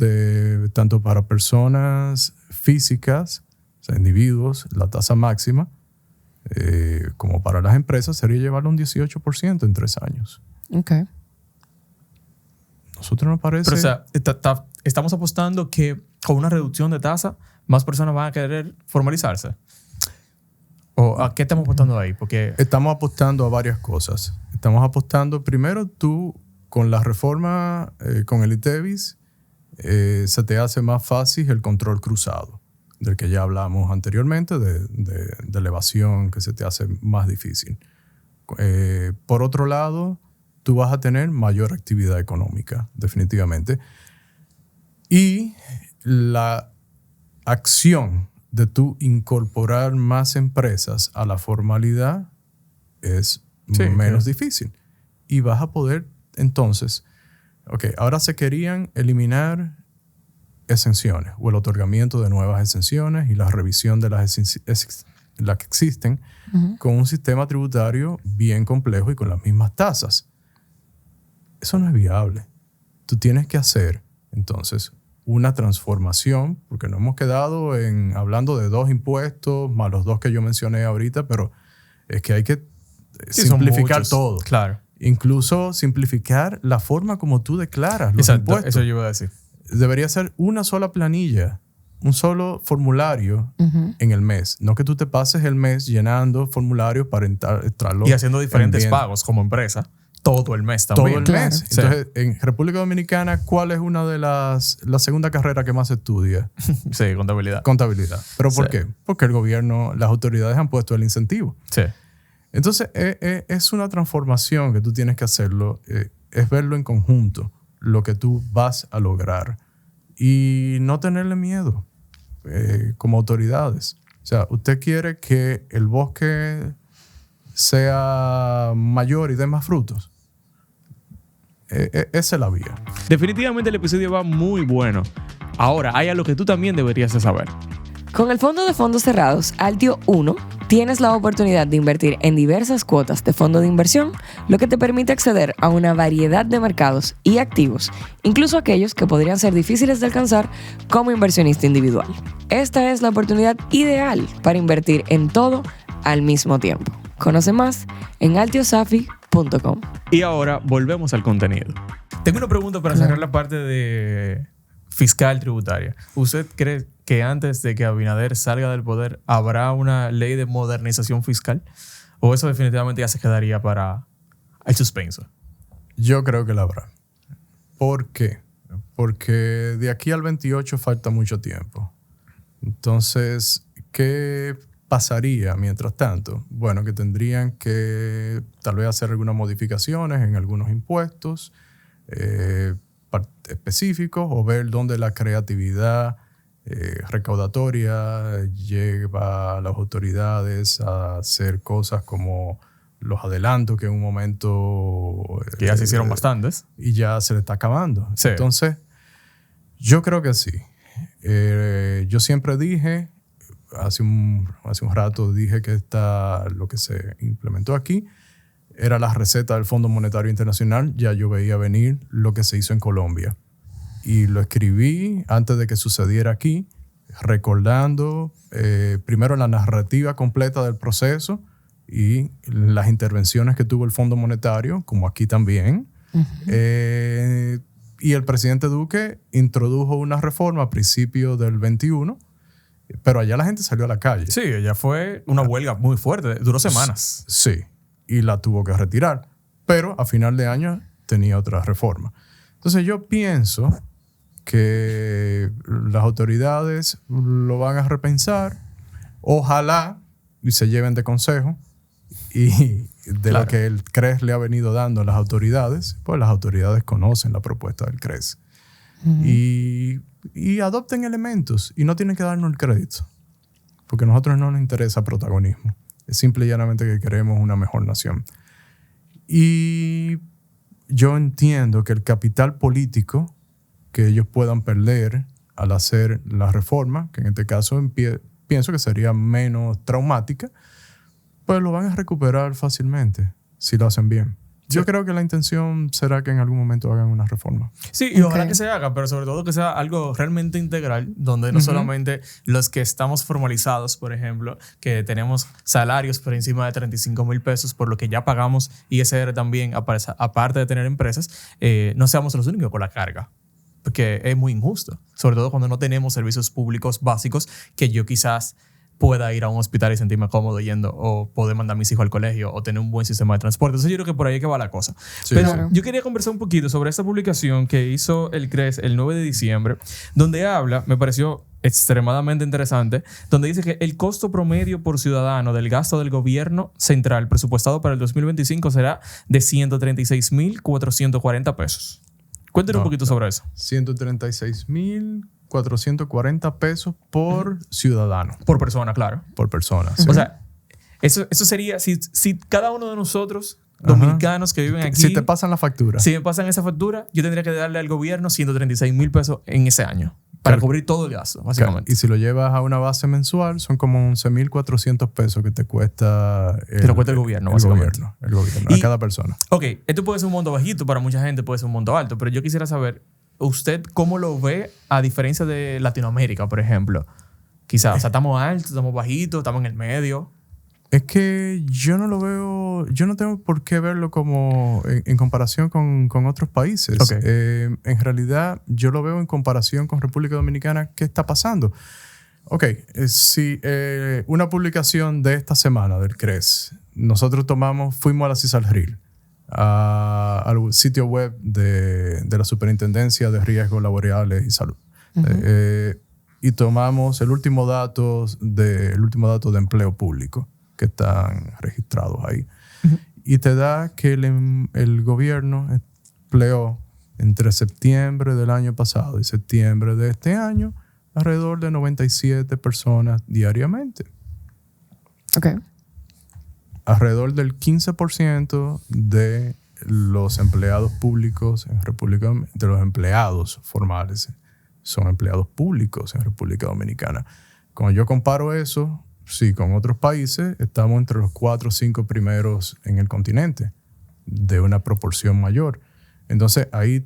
tanto para personas físicas, o sea, individuos, la tasa máxima, como para las empresas, sería llevarlo a un 18% en 3 años. Ok. Nosotros nos parece... Pero, o sea, estamos apostando que con una reducción de tasa, más personas van a querer formalizarse. ¿O a qué estamos apostando ahí? Porque... Estamos apostando a varias cosas. Estamos apostando, primero, tú, con la reforma, con el ITEVIS, se te hace más fácil el control cruzado, del que ya hablamos anteriormente, de la evasión, que se te hace más difícil. Por otro lado, tú vas a tener mayor actividad económica, definitivamente. Y la acción de tú incorporar más empresas a la formalidad es menos difícil. Y vas a poder, entonces, ahora se querían eliminar exenciones o el otorgamiento de nuevas exenciones y la revisión de las que existen con un sistema tributario bien complejo y con las mismas tasas. Eso no es viable. Tú tienes que hacer, entonces, una transformación, porque nos hemos quedado hablando de 2 impuestos, más los 2 que yo mencioné ahorita, pero es que hay que simplificar todo. Claro. Incluso simplificar la forma como tú declaras los impuestos. Eso yo iba a decir. Debería ser una sola planilla, un solo formulario en el mes. No que tú te pases el mes llenando formularios para entrarlo. Y haciendo diferentes pagos como empresa. Todo el mes también. Todo el mes. Sí. Entonces, en República Dominicana, ¿cuál es una de la segunda carrera que más se estudia? Sí, contabilidad. Contabilidad. ¿Pero por qué? Porque el gobierno, las autoridades han puesto el incentivo. Sí. Entonces, es una transformación que tú tienes que hacerlo. Es verlo en conjunto, lo que tú vas a lograr. y no tenerle miedo como autoridades. O sea, usted quiere que el bosque sea mayor y dé más frutos. Esa es la vía. Definitivamente el episodio va muy bueno. Ahora, hay algo que tú también deberías de saber. Con el fondo de fondos cerrados Altio 1, tienes la oportunidad de invertir en diversas cuotas de fondo de inversión, lo que te permite acceder a una variedad de mercados y activos, incluso aquellos que podrían ser difíciles de alcanzar como inversionista individual. Esta es la oportunidad ideal para invertir en todo al mismo tiempo. Conoce más en altiosafi.com. Y ahora volvemos al contenido. Tengo una pregunta para cerrar la parte de fiscal tributaria. ¿Usted cree que antes de que Abinader salga del poder habrá una ley de modernización fiscal? ¿O eso definitivamente ya se quedaría para el suspenso? Yo creo que la habrá. ¿Por qué? Porque de aquí al 28 falta mucho tiempo. Entonces, ¿qué pasaría mientras tanto? Bueno, que tendrían que tal vez hacer algunas modificaciones en algunos impuestos específicos o ver dónde la creatividad recaudatoria lleva a las autoridades a hacer cosas como los adelantos que en un momento que ya se hicieron bastantes y ya se le está acabando. Sí. Entonces, yo creo que sí. Yo siempre dije, hace un rato dije que lo que se implementó aquí era la receta del Fondo Monetario Internacional. Ya yo veía venir lo que se hizo en Colombia. Y lo escribí antes de que sucediera aquí, recordando primero la narrativa completa del proceso y las intervenciones que tuvo el Fondo Monetario, como aquí también. Uh-huh. Y el presidente Duque introdujo una reforma a principios del 21, pero allá la gente salió a la calle. Sí, ya fue una huelga muy fuerte, duró semanas. Sí, y la tuvo que retirar, pero a final de año tenía otra reforma. Entonces yo pienso que las autoridades lo van a repensar, ojalá y se lleven de consejo y de lo que el CRES le ha venido dando a las autoridades, pues las autoridades conocen la propuesta del CRES. Uh-huh. Y adopten elementos y no tienen que darnos el crédito, porque a nosotros no nos interesa protagonismo. Es simple y llanamente que queremos una mejor nación. Y yo entiendo que el capital político que ellos puedan perder al hacer la reforma, que en este caso pienso que sería menos traumática, pues lo van a recuperar fácilmente si lo hacen bien. Sí. Yo creo que la intención será que en algún momento hagan una reforma. Sí, y ojalá que se haga, pero sobre todo que sea algo realmente integral, donde no solamente los que estamos formalizados, por ejemplo, que tenemos salarios por encima de 35,000 pesos, por lo que ya pagamos ISR también, aparte de tener empresas, no seamos los únicos con la carga. Porque es muy injusto, sobre todo cuando no tenemos servicios públicos básicos que yo quizás pueda ir a un hospital y sentirme cómodo yendo, o poder mandar a mis hijos al colegio, o tener un buen sistema de transporte. Entonces yo creo que por ahí es que va la cosa. Sí, pero claro, yo quería conversar un poquito sobre esta publicación que hizo el CRES el 9 de diciembre, donde habla, me pareció extremadamente interesante, donde dice que el costo promedio por ciudadano del gasto del gobierno central presupuestado para el 2025 será de 136,440 pesos. Cuéntanos un poquito sobre eso. 136,440 pesos por ciudadano. Por persona, claro. Por persona, sí. O sea, eso sería, si cada uno de nosotros, dominicanos que viven aquí... Si te pasan la factura. Si me pasan esa factura, yo tendría que darle al gobierno 136,000 pesos en ese año. Para cubrir todo el gasto, básicamente. Y si lo llevas a una base mensual, son como 11,400 pesos que te cuesta... Te lo cuesta el gobierno, básicamente. El gobierno, a cada persona. Ok, esto puede ser un monto bajito, para mucha gente puede ser un monto alto, pero yo quisiera saber, ¿usted cómo lo ve a diferencia de Latinoamérica, por ejemplo? Quizás, o sea, ¿estamos altos, estamos bajitos, estamos en el medio? Es que yo no lo veo, yo no tengo por qué verlo como en comparación con otros países. Okay. En realidad, yo lo veo en comparación con República Dominicana. ¿Qué está pasando? Ok, si una publicación de esta semana del CRES, nosotros fuimos a la CISALRIL, al sitio web de la Superintendencia de Riesgos Laborales y Salud. Uh-huh. Y tomamos el último dato de empleo público que están registrados ahí. Uh-huh. Y te da que el gobierno empleó entre septiembre del año pasado y septiembre de este año, alrededor de 97 personas diariamente. Ok. Alrededor del 15% de los empleados públicos en República Dominicana, de los empleados formales, son empleados públicos en República Dominicana. Cuando yo comparo eso, sí, con otros países, estamos entre los 4 o 5 primeros en el continente, de una proporción mayor. Entonces, ahí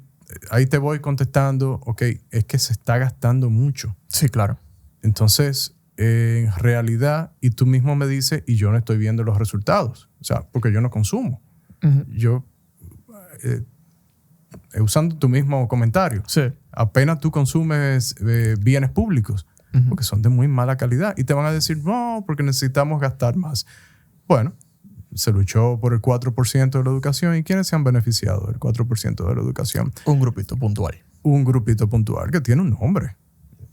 te voy contestando, ok, es que se está gastando mucho. Sí, claro. Entonces, en realidad, y tú mismo me dices, y yo no estoy viendo los resultados. O sea, porque yo no consumo. Uh-huh. Yo, usando tu mismo comentario, Sí. apenas tú consumes bienes públicos, Uh-huh. porque son de muy mala calidad, y te van a decir, no, porque necesitamos gastar más. Bueno, se luchó por el 4% de la educación, ¿y quiénes se han beneficiado del 4% de la educación? Un grupito puntual. Un grupito puntual que tiene un nombre.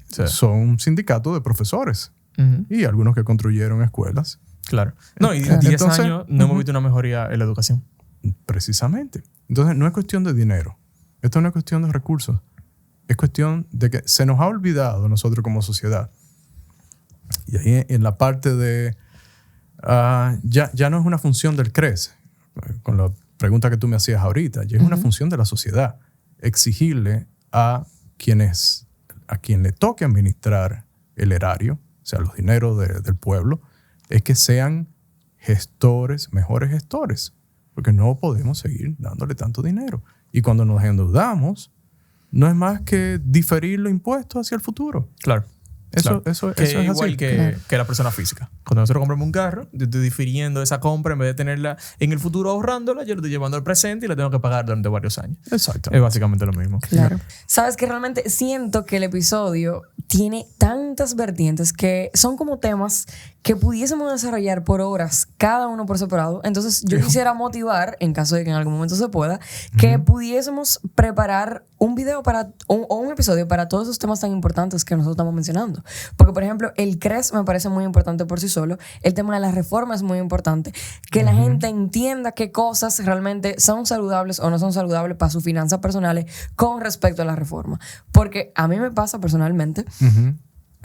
Sí. Son un sindicato de profesores Uh-huh. y algunos que construyeron escuelas. Claro. No, y Claro. 10 Entonces, años no hemos visto una mejoría en la educación. Precisamente. Entonces, no es cuestión de dinero. Esto no es cuestión de recursos. Es cuestión de que se nos ha olvidado nosotros como sociedad. Y ahí en la parte de... ya no es una función del CRES, con la pregunta que tú me hacías ahorita. Ya es una función de la sociedad. Exigirle a quien le toque administrar el erario, o sea, los dineros del pueblo, es que sean gestores, mejores gestores, porque no podemos seguir dándole tanto dinero. Y cuando nos endeudamos, no es más que diferir los impuestos hacia el futuro. Claro. Eso Que es igual así. que la persona física. Cuando nosotros compramos un carro, yo estoy difiriendo esa compra en vez de tenerla en el futuro ahorrándola, yo la estoy llevando al presente y la tengo que pagar durante varios años. Exacto. Es básicamente lo mismo. Claro. Sabes que realmente siento que el episodio tiene tantas vertientes que son como temas que pudiésemos desarrollar por horas, cada uno por separado. Entonces, yo quisiera motivar, en caso de que en algún momento se pueda, que pudiésemos preparar un video o un episodio para todos esos temas tan importantes que nosotros estamos mencionando. Porque, por ejemplo, el CRES me parece muy importante por sí solo. El tema de la reforma es muy importante. Que la gente entienda qué cosas realmente son saludables o no son saludables para sus finanzas personales con respecto a la reforma. Porque a mí me pasa personalmente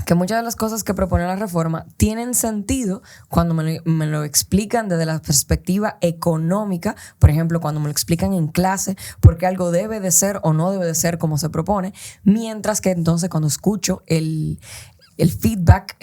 que muchas de las cosas que propone la reforma tienen sentido cuando me lo explican desde la perspectiva económica, por ejemplo, cuando me lo explican en clase, porque algo debe de ser o no debe de ser como se propone, mientras que entonces cuando escucho el feedback,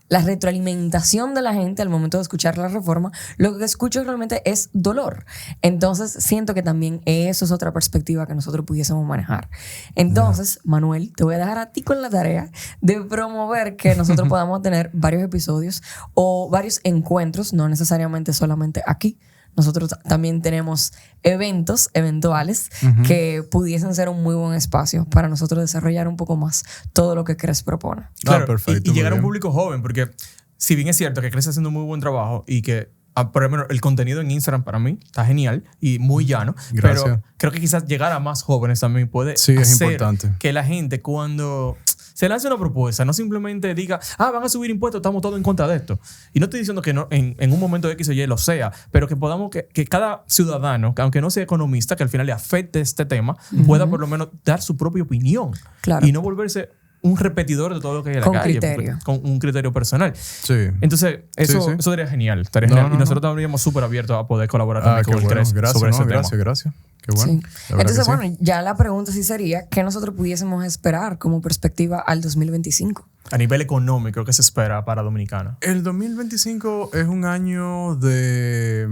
la retroalimentación de la gente al momento de escuchar la reforma, lo que escucho realmente es dolor. Entonces, siento que también eso es otra perspectiva que nosotros pudiésemos manejar. Entonces, Manuel, te voy a dejar a ti con la tarea de promover que nosotros podamos tener varios episodios o varios encuentros, no necesariamente solamente aquí. Nosotros también tenemos eventos eventuales que pudiesen ser un muy buen espacio para nosotros desarrollar un poco más todo lo que CRES propone. Claro, perfecto, y llegar a un muy bien. público joven, porque si bien es cierto que CRES está haciendo muy buen trabajo y que, por ejemplo, el contenido en Instagram para mí está genial y muy llano, Gracias. pero creo que quizás llegar a más jóvenes también puede Sí, es hacer importante. que la gente cuando se lance una propuesta no simplemente diga, van a subir impuestos, estamos todos en contra de esto. Y no estoy diciendo que no, en un momento X o Y lo sea, pero que podamos, que cada ciudadano, que aunque no sea economista, que al final le afecte este tema, pueda por lo menos dar su propia opinión. Claro. Y no volverse un repetidor de todo lo que hay en la Con calle. criterio. Con un criterio personal. Sí. Entonces, eso Sí. sería genial. Estaría No, genial. no, y nosotros estaríamos súper abiertos a poder colaborar también Qué con el bueno. CRES Gracias, sobre ¿no? ese tema. Gracias. Qué bueno. Sí. La verdad Entonces, que sí. bueno, ya la pregunta sí sería, ¿qué nosotros pudiésemos esperar como perspectiva al 2025? A nivel económico, ¿qué se espera para Dominicana? El 2025 es un año de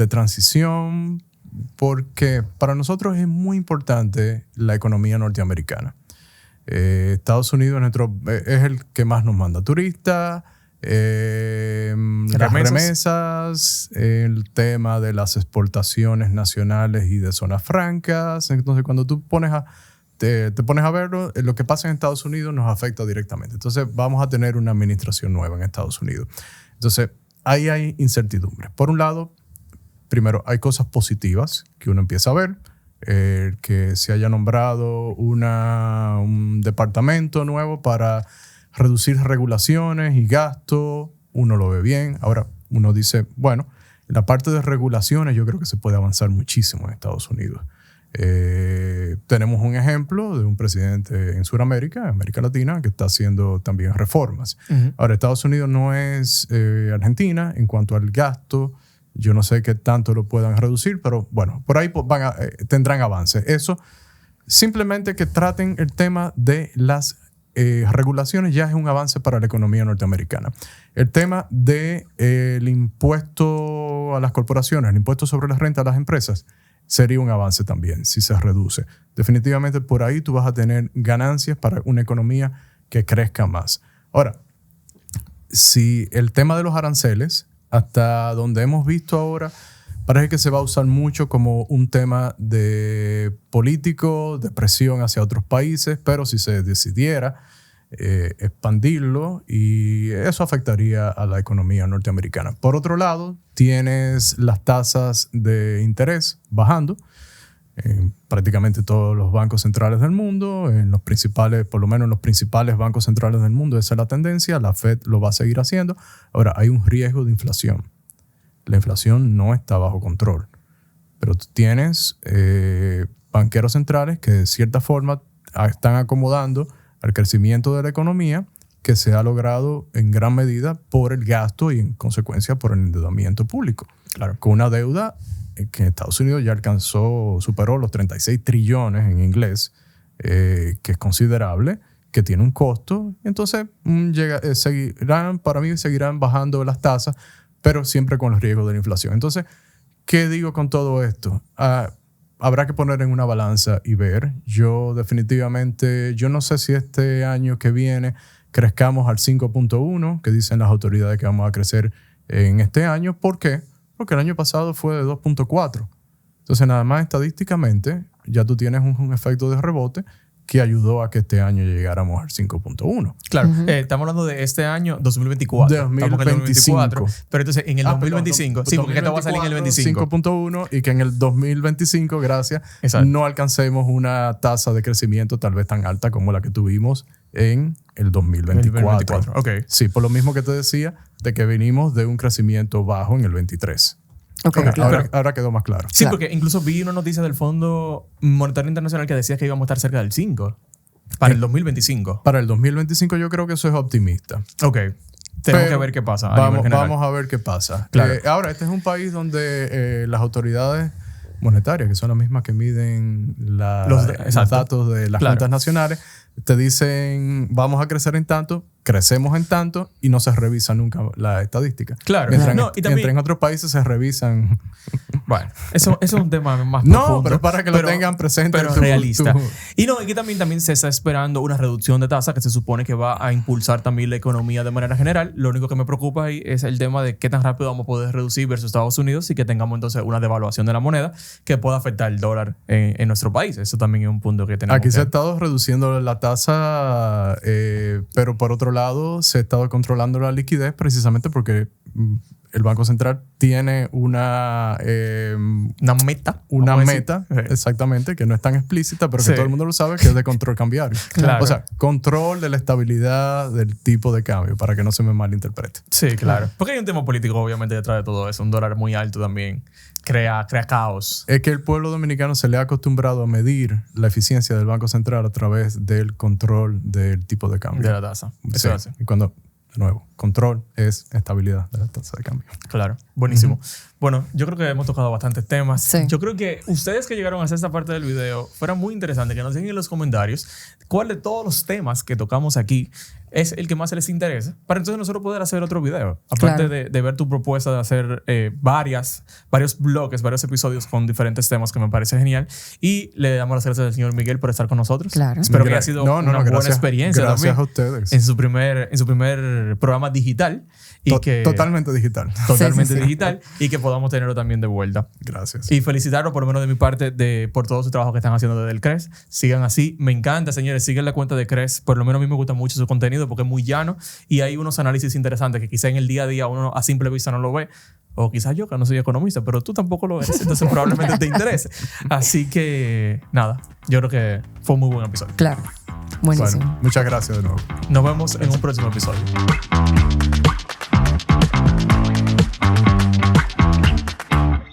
transición porque para nosotros es muy importante la economía norteamericana. Estados Unidos es el que más nos manda turistas, las remesas, el tema de las exportaciones nacionales y de zonas francas. Entonces, cuando tú te pones a verlo, lo que pasa en Estados Unidos nos afecta directamente. Entonces, vamos a tener una administración nueva en Estados Unidos. Entonces, ahí hay incertidumbre. Por un lado, primero, hay cosas positivas que uno empieza a ver. Que se haya nombrado un departamento nuevo para reducir regulaciones y gastos, uno lo ve bien. Ahora, uno dice, bueno, en la parte de regulaciones yo creo que se puede avanzar muchísimo en Estados Unidos. Tenemos un ejemplo de un presidente en Sudamérica, América Latina, que está haciendo también reformas. Ahora, Estados Unidos no es Argentina en cuanto al gasto. Yo no sé qué tanto lo puedan reducir, pero bueno, por ahí tendrán avances. Eso, simplemente que traten el tema de las regulaciones ya es un avance para la economía norteamericana. El tema del impuesto a las corporaciones, el impuesto sobre la renta a las empresas, sería un avance también si se reduce. Definitivamente por ahí tú vas a tener ganancias para una economía que crezca más. Ahora, si el tema de los aranceles, hasta donde hemos visto ahora, parece que se va a usar mucho como un tema de político, de presión hacia otros países, pero si se decidiera expandirlo, y eso afectaría a la economía norteamericana. Por otro lado, tienes las tasas de interés bajando en prácticamente todos los bancos centrales del mundo, en los principales, por lo menos en los principales bancos centrales del mundo. Esa es la tendencia, la Fed lo va a seguir haciendo. Ahora, hay un riesgo de inflación. La inflación no está bajo control, pero tú tienes banqueros centrales que de cierta forma están acomodando al crecimiento de la economía, que se ha logrado en gran medida por el gasto y en consecuencia por el endeudamiento público. Claro. Con una deuda que en Estados Unidos ya superó los 36 trillones en inglés, que es considerable, que tiene un costo. Entonces, para mí seguirán bajando las tasas, pero siempre con los riesgos de la inflación. Entonces, ¿qué digo con todo esto? Habrá que poner en una balanza y ver. Yo definitivamente, yo no sé si este año que viene crezcamos al 5.1, que dicen las autoridades que vamos a crecer en este año. ¿Por qué? Porque el año pasado fue de 2.4. Entonces, nada más estadísticamente, ya tú tienes un efecto de rebote que ayudó a que este año llegáramos al 5.1. Claro, estamos hablando de este año 2024. De 2025. Estamos en el 2024. Pero entonces en el 2025, sí, porque esto va a salir en el 25. 5.1 y que en el 2025, gracias, no alcancemos una tasa de crecimiento tal vez tan alta como la que tuvimos en el 2024. Okay. Sí, por lo mismo que te decía, de que venimos de un crecimiento bajo en el 23. Okay, claro. Ahora quedó más claro. Sí, porque incluso vi una noticia del Fondo Monetario Internacional que decía que íbamos a estar cerca del 5 para el 2025. Para el 2025 yo creo que eso es optimista. Ok. Tenemos que ver qué pasa. Vamos a ver qué pasa. Claro. Ahora, este es un país donde las autoridades monetarias, que son las mismas que miden los datos de las cuentas nacionales, te dicen vamos a crecer en tanto, crecemos en tanto y no se revisa nunca la estadística. Claro. Mientras en otros países se revisan. Bueno, eso es un tema más profundo. No, pero para que lo tengan presente. Pero realista. Y no, aquí también se está esperando una reducción de tasa que se supone que va a impulsar también la economía de manera general. Lo único que me preocupa ahí es el tema de qué tan rápido vamos a poder reducir versus Estados Unidos y que tengamos entonces una devaluación de la moneda que pueda afectar el dólar en nuestro país. Eso también es un punto que tenemos. Aquí se ha estado reduciendo la tasa, pero por otro lado se ha estado controlando la liquidez precisamente porque el Banco Central tiene una meta. Una meta, exactamente, que no es tan explícita, pero que todo el mundo lo sabe, que es de control cambiario. Claro. O sea, control de la estabilidad del tipo de cambio, para que no se me malinterprete. Sí, claro. Porque hay un tema político, obviamente, detrás de todo eso. Un dólar muy alto también crea caos. Es que el pueblo dominicano se le ha acostumbrado a medir la eficiencia del Banco Central a través del control del tipo de cambio. De la tasa. Eso hace. Y cuando, de nuevo, control es estabilidad de la tasa de cambio. Claro, buenísimo. Bueno, yo creo que hemos tocado bastantes temas. Sí. Yo creo que ustedes que llegaron a hacer esta parte del video, fuera muy interesante que nos dejen en los comentarios cuál de todos los temas que tocamos aquí es el que más les interesa, para entonces nosotros poder hacer otro video. Aparte de ver tu propuesta de hacer varios bloques, varios episodios con diferentes temas, que me parece genial. Y le damos las gracias al señor Miguel por estar con nosotros. Claro. Espero que haya sido una buena experiencia gracias también. Gracias a ustedes. En su primer programa digital. Totalmente digital. Totalmente digital. Y que podamos tenerlo también de vuelta. Gracias. Y felicitarlo por lo menos de mi parte por todo su trabajo que están haciendo desde el CRES. Sigan así. Me encanta, señores. Sigan la cuenta de CRES. Por lo menos a mí me gusta mucho su contenido porque es muy llano y hay unos análisis interesantes que quizá en el día a día uno a simple vista no lo ve. O quizás yo, que no soy economista, pero tú tampoco lo eres. Entonces probablemente te interese. Así que, nada. Yo creo que fue un muy buen episodio. Claro. Buenísimo. Bueno, muchas gracias de nuevo. Nos vemos en un próximo episodio.